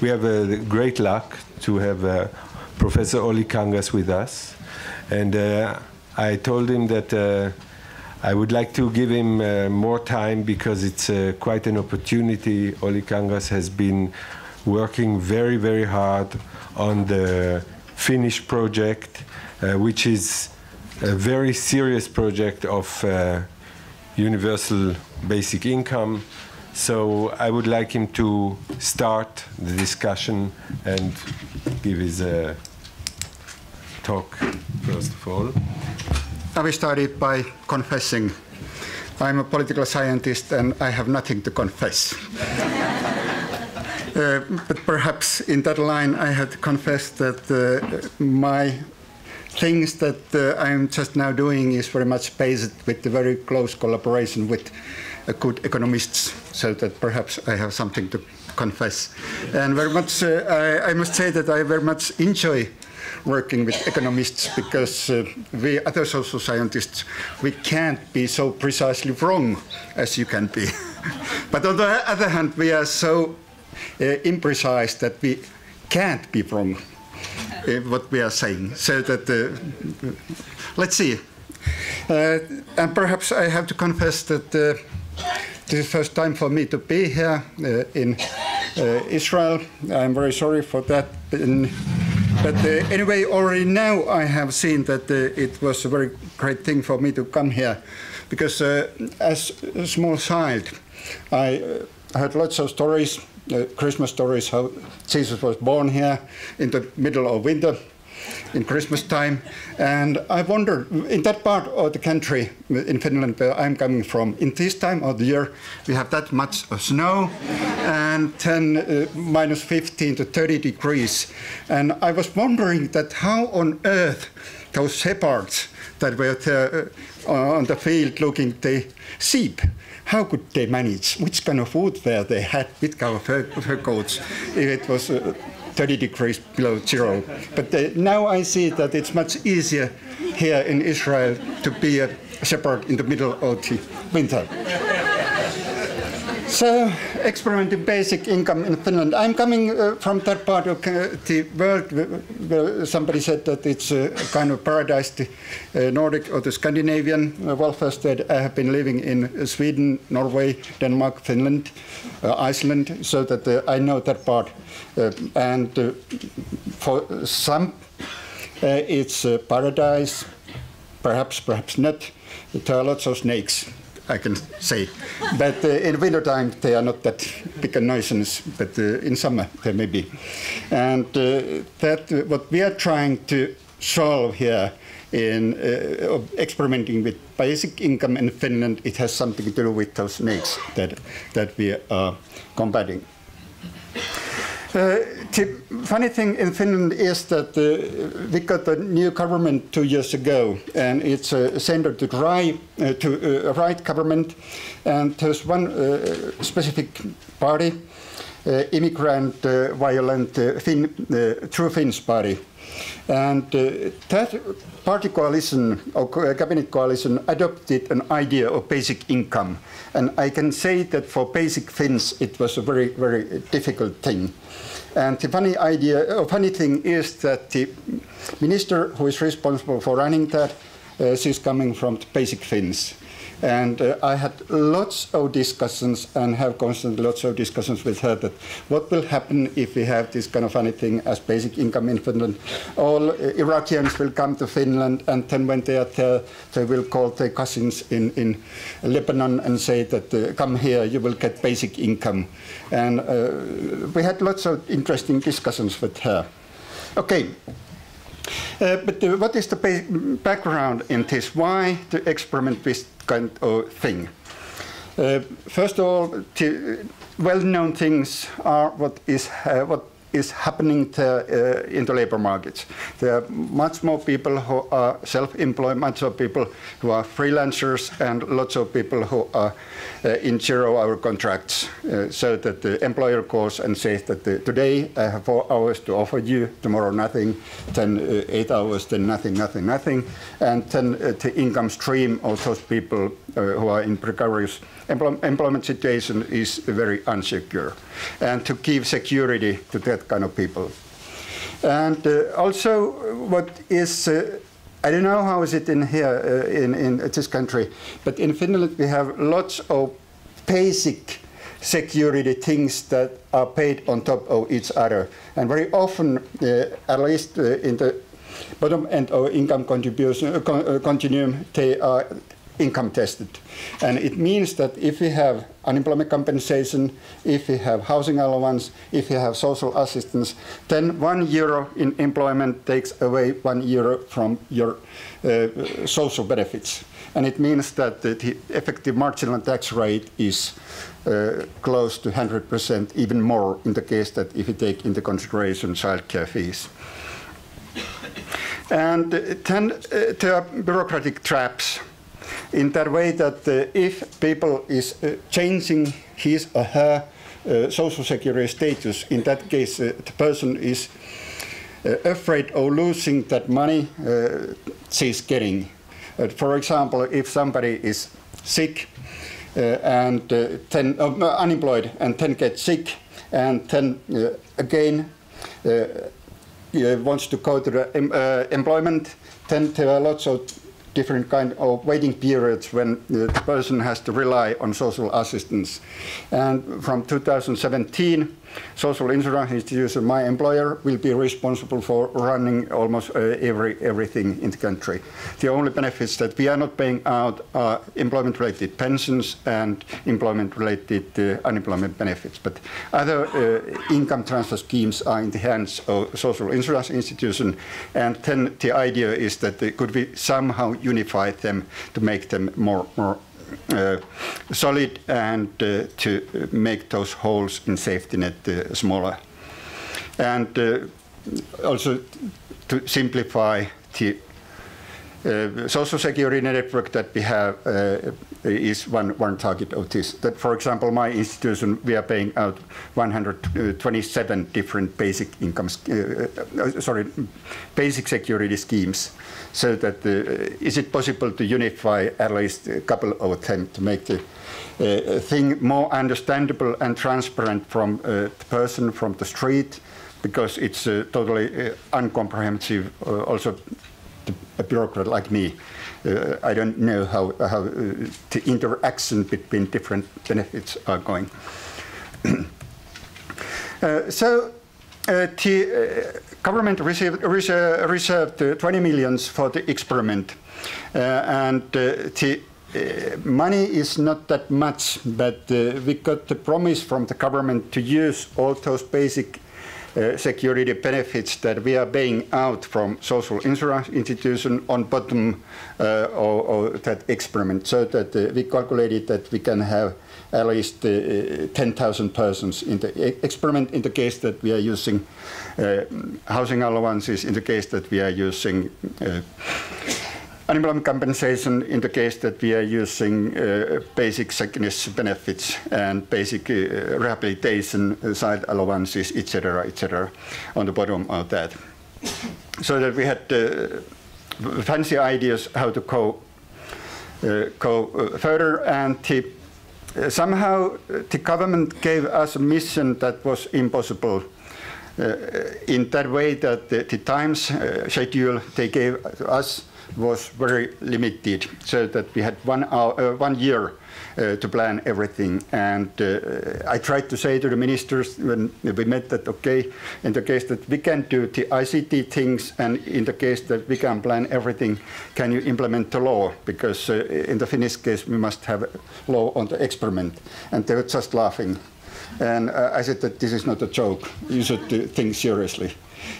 we have a great luck to have Professor Olli Kangas with us. And I told him that I would like to give him more time because it's quite an opportunity. Olli Kangas has been working very, very hard on the Finnish project, which is a very serious project of universal basic income. So I would like him to start the discussion and give his talk, first of all. I will start it by confessing. I'm a political scientist and I have nothing to confess. But perhaps in that line I have to confess that my things that I'm just now doing is very much based with the very close collaboration with good economists, so that perhaps I have something to confess. And very much, I must say that I very much enjoy working with economists because we other social scientists, we can't be so precisely wrong as you can be. But on the other hand, we are so imprecise that we can't be wrong in what we are saying. So that, let's see. And perhaps I have to confess that this is the first time for me to be here in Israel. I'm very sorry for that. But anyway, already now I have seen that it was a very great thing for me to come here, because as a small child, I heard lots of stories, Christmas stories, how Jesus was born here in the middle of winter, in Christmas time. And I wondered, in that part of the country, in Finland, where I'm coming from, in this time of the year, we have that much of snow, and then minus 15 to 30 degrees. And I was wondering that how on earth those shepherds that were there on the field looking at the sheep, how could they manage? Which kind of food were they had with our fur coats if it was 30 degrees below zero? But now I see that it's much easier here in Israel to be a shepherd in the middle of the winter. So, experimenting basic income in Finland. I'm coming from that part of the world where somebody said that it's a kind of paradise, the Nordic or the Scandinavian welfare state. I have been living in Sweden, Norway, Denmark, Finland, Iceland, so that I know that part. And for some, it's paradise, perhaps not. There are lots of snakes, I can say. But in wintertime, they are not that big a nuisance, but in summer, they may be. And that what we are trying to solve here in experimenting with basic income in Finland, it has something to do with those snakes that we are combating. The funny thing in Finland is that we got a new government 2 years ago, and it's a center to right government, and there's one specific party, immigrant, violent True Finns party. And that party coalition, or cabinet coalition, adopted an idea of basic income. And I can say that for basic Finns, it was a very, very difficult thing. And the funny thing is that the minister who is responsible for running that, she's coming from the basic Finns. And I had lots of discussions and have constantly lots of discussions with her that what will happen if we have this kind of funny thing as basic income in Finland. All Iraqians will come to Finland, and then when they are there, they will call their cousins in Lebanon and say that come here, you will get basic income. And we had lots of interesting discussions with her. Okay. But what is the background in this? Why to experiment with kind of thing? First of all, the well-known things are what is happening there in the labor markets. There are much more people who are self-employed, much more people who are freelancers, and lots of people who are in zero-hour contracts. So that the employer calls and says that today I have 4 hours to offer you, tomorrow nothing, then 8 hours, then nothing. And then the income stream of those people who are in precarious employment situation is very unsecure, and to give security to that kind of people. And also, what is I don't know how is it in here in this country, but in Finland we have lots of basic security things that are paid on top of each other, and very often, at least in the bottom end of income contribution continuum, they are income tested. And it means that if we have unemployment compensation, if we have housing allowance, if we have social assistance, then €1 in employment takes away €1 from your social benefits. And it means that the effective marginal tax rate is close to 100%, even more in the case that if you take into consideration childcare fees. And then there are bureaucratic traps in that way that if people is changing his or her social security status, in that case the person is afraid of losing that money she's getting. For example, if somebody is sick and then unemployed and then gets sick and then again wants to go to the employment, then there are lots of different kind of waiting periods when the person has to rely on social assistance. And from 2017, social insurance institution, my employer, will be responsible for running almost everything in the country. The only benefits that we are not paying out are employment-related pensions and employment-related unemployment benefits. But other income transfer schemes are in the hands of social insurance institution. And then the idea is that could we somehow unify them to make them more solid and to make those holes in safety net smaller. And also to simplify the social security network that we have is one target of this. That, for example, my institution, we are paying out 127 different basic basic security schemes. So that is it possible to unify at least a couple of them to make the thing more understandable and transparent from the person from the street, because it's totally uncomprehensive also to a bureaucrat like me. I don't know how the interaction between different benefits are going. So the government reserved 20 million for the experiment, and the money is not that much, but we got the promise from the government to use all those basic security benefits that we are paying out from social insurance institution on bottom of that experiment, so that we calculated that we can have at least 10,000 persons in the experiment in the case that we are using housing allowances, in the case that we are using unemployment compensation, in the case that we are using basic sickness benefits and basic rehabilitation side allowances, etc., on the bottom of that. So that we had fancy ideas how to go further, and somehow the government gave us a mission that was impossible in that way that the times schedule they gave us was very limited, so that we had 1 year to plan everything. And I tried to say to the ministers when we met that, okay, in the case that we can do the ICT things, and in the case that we can plan everything, can you implement the law? Because in the Finnish case, we must have law on the experiment. And they were just laughing. And I said that this is not a joke. You should think seriously.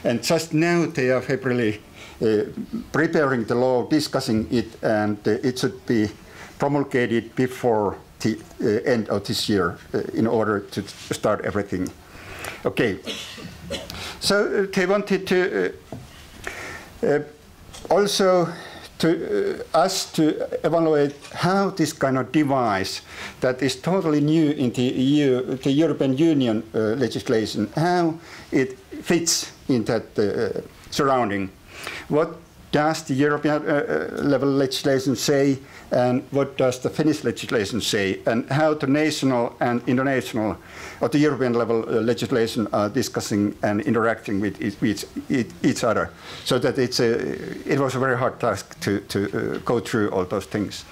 And just now they are February preparing the law, discussing it, and it should be promulgated before the end of this year in order to start everything. Okay, so they wanted to also to us to evaluate how this kind of device that is totally new in the EU, the European Union legislation, how it fits in that surrounding. What does the European level legislation say, and what does the Finnish legislation say, and how the national and international or the European level legislation are discussing and interacting with each other. So that it was a very hard task to go through all those things.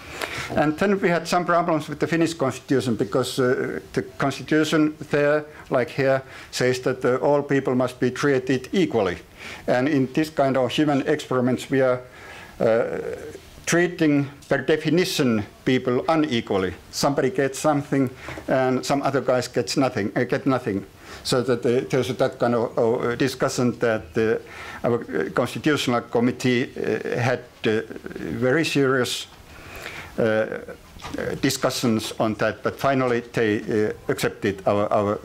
And then we had some problems with the Finnish constitution, because the constitution there, like here, says that all people must be treated equally. And in this kind of human experiments, we are treating, per definition, people unequally. Somebody gets something, and some other guys get nothing. So that there's that kind of discussion that our constitutional committee had very serious discussions on that, but finally they accepted our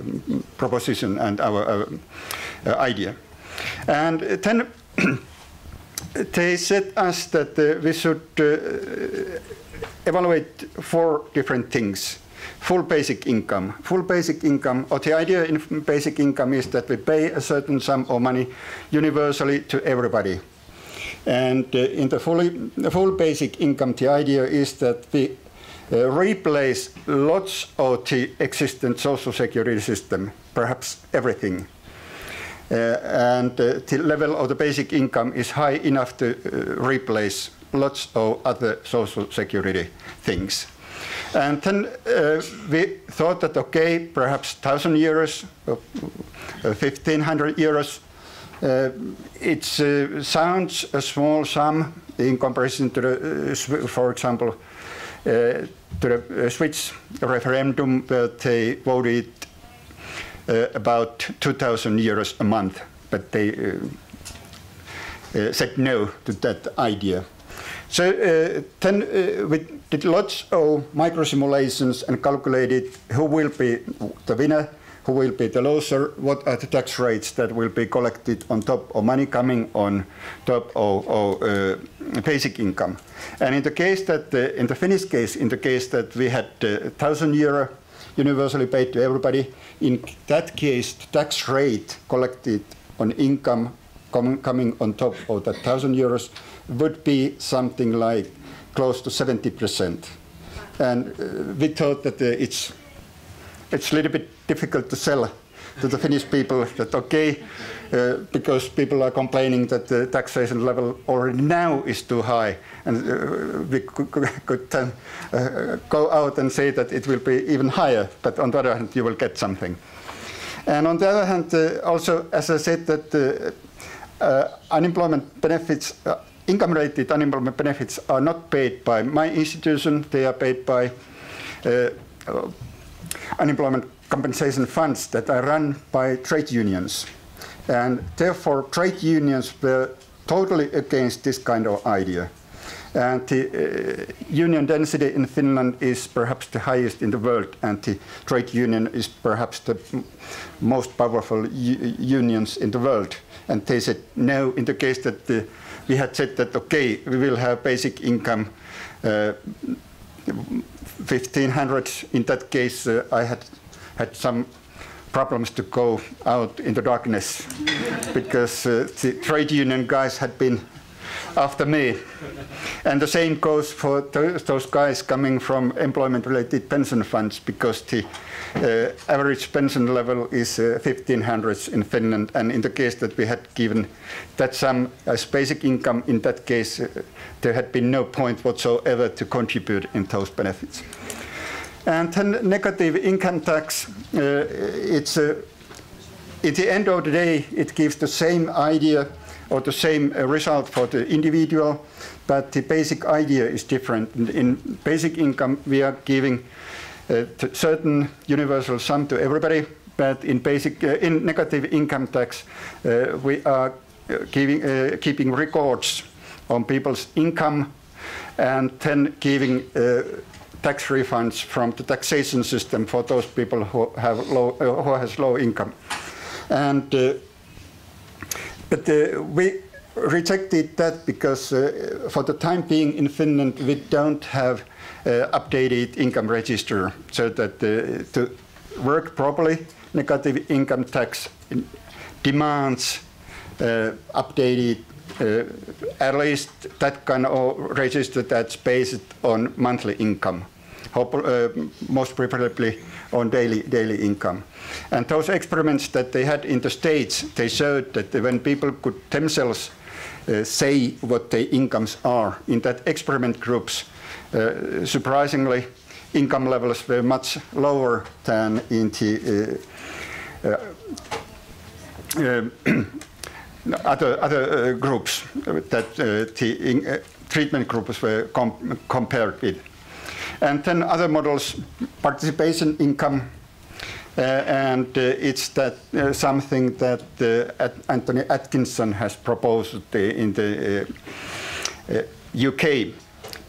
proposition and our idea. And then they said us that we should evaluate 4 different things. Full basic income. Full basic income, or the idea in basic income is that we pay a certain sum of money universally to everybody. And in the full basic income, the idea is that we replace lots of the existing social security system, perhaps everything. And the level of the basic income is high enough to replace lots of other social security things. And then we thought that, okay, perhaps 1,000 euros, 1,500 euros, it sounds a small sum in comparison to the, for example, to the Swiss referendum, where they voted about 2,000 euros a month, but they said no to that idea. So then we did lots of micro simulations and calculated who will be the winner, who will be the loser, what are the tax rates that will be collected on top of money coming on top of basic income. And in the case that, in the Finnish case, in the case that we had 1,000 euro universally paid to everybody, in that case, the tax rate collected on income coming on top of that 1,000 euros would be something like close to 70%. And we thought that it's a little bit difficult to sell to the Finnish people that, okay, because people are complaining that the taxation level already now is too high, and we could go out and say that it will be even higher, but on the other hand, you will get something. And on the other hand, also, as I said, that unemployment benefits, income-related unemployment benefits are not paid by my institution, they are paid by unemployment compensation funds that are run by trade unions. And therefore, trade unions were totally against this kind of idea. And the union density in Finland is perhaps the highest in the world, and the trade union is perhaps the most powerful unions in the world. And they said no, in the case that we had said that, okay, we will have basic income 1,500. In that case, I had some problems to go out in the darkness because the trade union guys had been after me. And the same goes for those guys coming from employment-related pension funds, because the average pension level is 1,500 in Finland. And in the case that we had given that sum as basic income, in that case, there had been no point whatsoever to contribute in those benefits. And then negative income tax, it's at the end of the day, it gives the same idea or the same result for the individual, but the basic idea is different. In basic income, we are giving a certain universal sum to everybody, but in negative income tax, we are keeping records on people's income, and then giving tax refunds from the taxation system for those people who has low income. And but we rejected that because for the time being in Finland we don't have updated income register, so that to work properly, negative income tax demands updated at least that kind of register that's based on monthly income, most preferably on daily income. And those experiments that they had in the States, they showed that when people could themselves say what their incomes are in that experiment groups, surprisingly, income levels were much lower than in the other groups that the treatment groups were compared with. And then other models, participation income, and it's that something that Anthony Atkinson has proposed in the UK.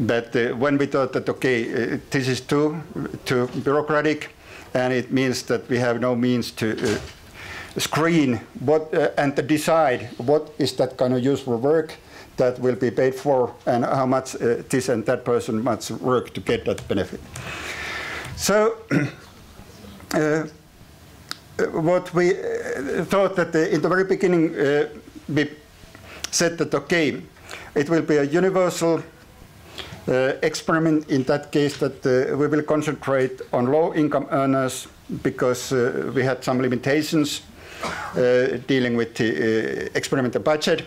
But when we thought that, okay, this is too bureaucratic, and it means that we have no means to screen what and to decide what is that kind of useful work that will be paid for, and how much this and that person must work to get that benefit. So what we thought that in the very beginning, we said that, okay, it will be a universal experiment in that case, that we will concentrate on low-income earners because we had some limitations dealing with the experimental budget.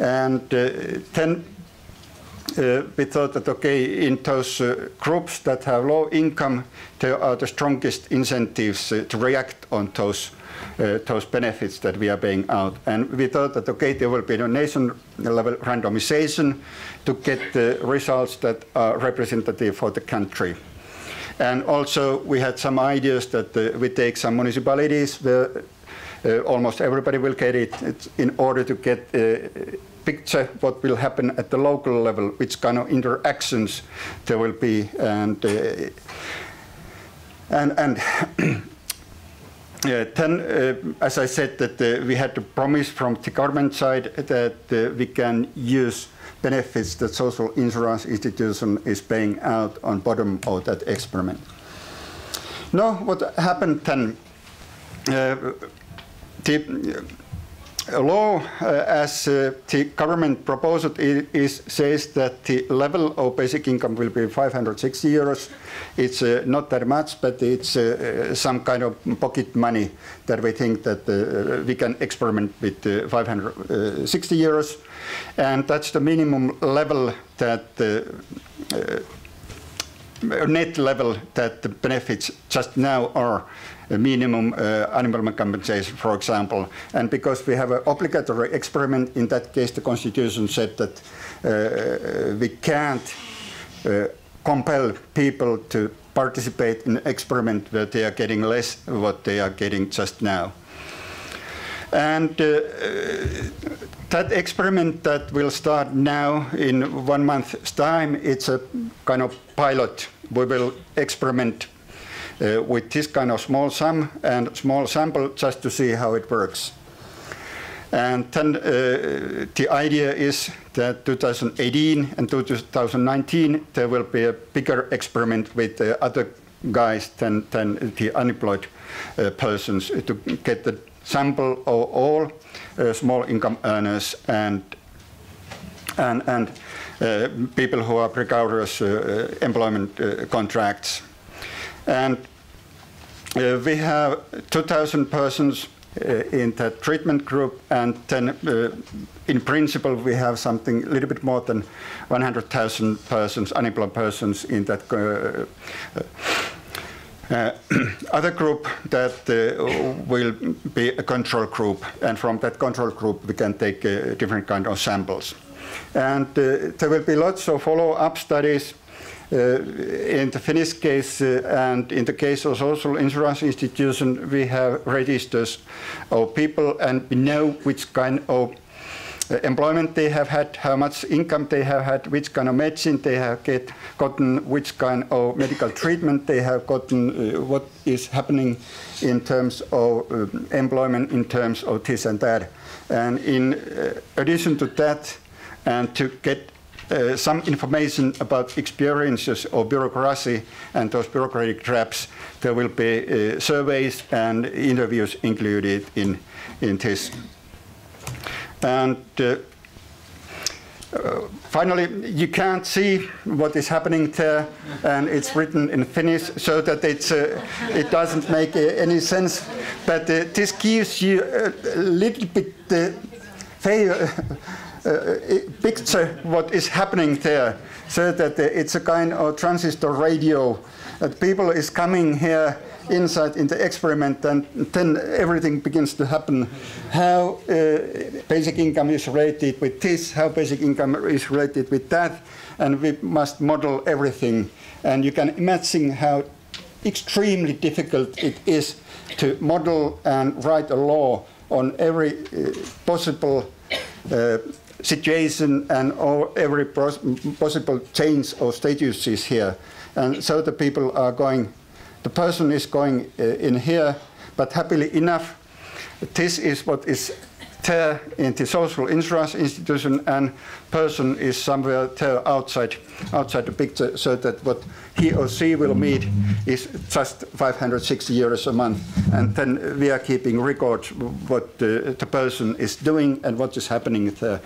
And then we thought that, okay, in those groups that have low income, there are the strongest incentives to react on those benefits that we are paying out. And we thought that, okay, there will be a nation-level randomization to get the results that are representative for the country. And also, we had some ideas that we take some municipalities where almost everybody will get it. It's in order to get a picture what will happen at the local level, which kind of interactions there will be, and then as I said, that we had to promise from the government side that we can use benefits that social insurance institution is paying out on bottom of that experiment. Now, what happened then? The law, as the government proposed it, says that the level of basic income will be 560 euros. It's not that much, but it's some kind of pocket money that we think that we can experiment with 560 euros. And that's the minimum level that net level that the benefits just now are. A minimum unemployment compensation, for example. And because we have an obligatory experiment, in that case the Constitution said that we can't compel people to participate in an experiment where they are getting less than what they are getting just now. And that experiment that will start now in 1 month's time, it's a kind of pilot. We will experiment with this kind of small sum and small sample just to see how it works. And then the idea is that 2018 and 2019 there will be a bigger experiment with other guys than the unemployed persons to get the sample of all small income earners and people who are precarious employment contracts. And we have 2,000 persons in that treatment group, and then in principle we have something a little bit more than 100,000 persons, unemployed persons in that other group that will be a control group, and from that control group we can take different kind of samples. And there will be lots of follow-up studies in the Finnish case and in the case of social insurance institution. We have registers of people, and we know which kind of employment they have had, how much income they have had, which kind of medicine they have gotten, which kind of medical treatment they have gotten, what is happening in terms of employment, in terms of this and that. And in addition to that, and to get some information about experiences of bureaucracy and those bureaucratic traps, there will be surveys and interviews included in this. And Finally, you can't see what is happening there, and it's written in Finnish, so that it doesn't make any sense. But this gives you a little bit picture what is happening there, so that it's a kind of transistor radio. That people is coming here inside in the experiment, and then everything begins to happen. How basic income is related with this, how basic income is related with that, and we must model everything. And you can imagine how extremely difficult it is to model and write a law on every possible situation and every possible change of statuses here. And so the people are going, the person is going in here, but happily enough, this is what is there in the social insurance institution, and person is somewhere there outside the picture, so that what he or she will meet is just 560 euros a month. And then we are keeping records what the person is doing and what is happening there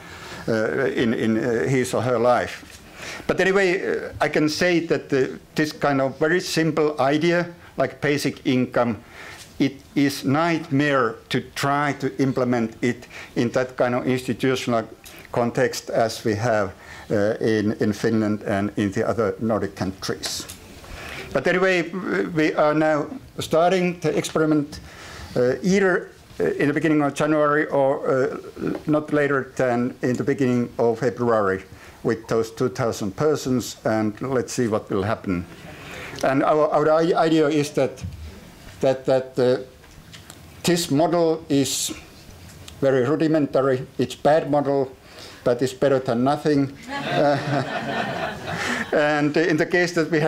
in his or her life. But anyway, I can say that this kind of very simple idea, like basic income, it is nightmare to try to implement it in that kind of institutional context as we have in Finland and in the other Nordic countries. But anyway, we are now starting the experiment either in the beginning of January or not later than in the beginning of February with those 2,000 persons, and let's see what will happen. And our idea is that this model is very rudimentary. It's bad model, but it's better than nothing. And in the case that we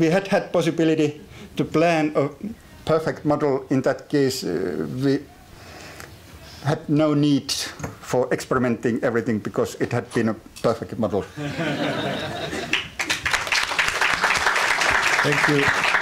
had possibility to plan a perfect model, in that case we had no need for experimenting everything because it had been a perfect model. Thank you.